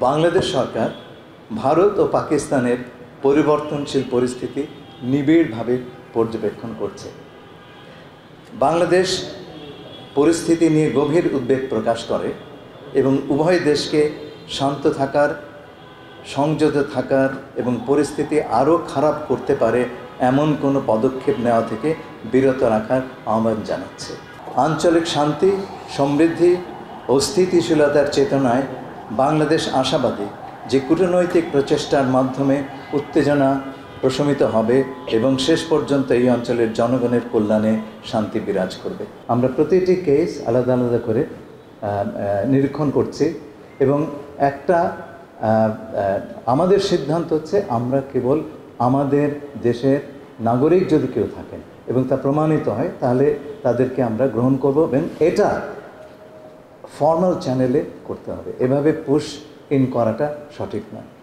বাংলাদেশ সরকার ভারত ও পাকিস্তানের পরিবর্তনশীল পরিস্থিতি নিবিড়ভাবে পর্যবেক্ষণ করছে। বাংলাদেশ পরিস্থিতি নিয়ে গভীর উদ্বেগ প্রকাশ করে এবং উভয় দেশকে শান্ত থাকার, সংযত থাকার এবং পরিস্থিতি আরও খারাপ করতে পারে এমন কোনো পদক্ষেপ নেওয়া থেকে বিরত রাখার আহ্বান জানাচ্ছে। আঞ্চলিক শান্তি, সমৃদ্ধি ও স্থিতিশীলতার চেতনায় বাংলাদেশ আশাবাদী যে কূটনৈতিক প্রচেষ্টার মাধ্যমে উত্তেজনা প্রশমিত হবে এবং শেষ পর্যন্ত এই অঞ্চলের জনগণের কল্যাণে শান্তি বিরাজ করবে। আমরা প্রতিটি কেস আলাদা আলাদা করে নিরীক্ষণ করছি এবং আমাদের সিদ্ধান্ত হচ্ছে আমরা কেবল আমাদের দেশের নাগরিক যদি কেউ থাকেন এবং তা প্রমাণিত হয় তাহলে তাদেরকে আমরা গ্রহণ করব এবং এটা ফর্মাল চ্যানেলে করতে হবে। এভাবে পুশ ইন করাটা সঠিক নয়।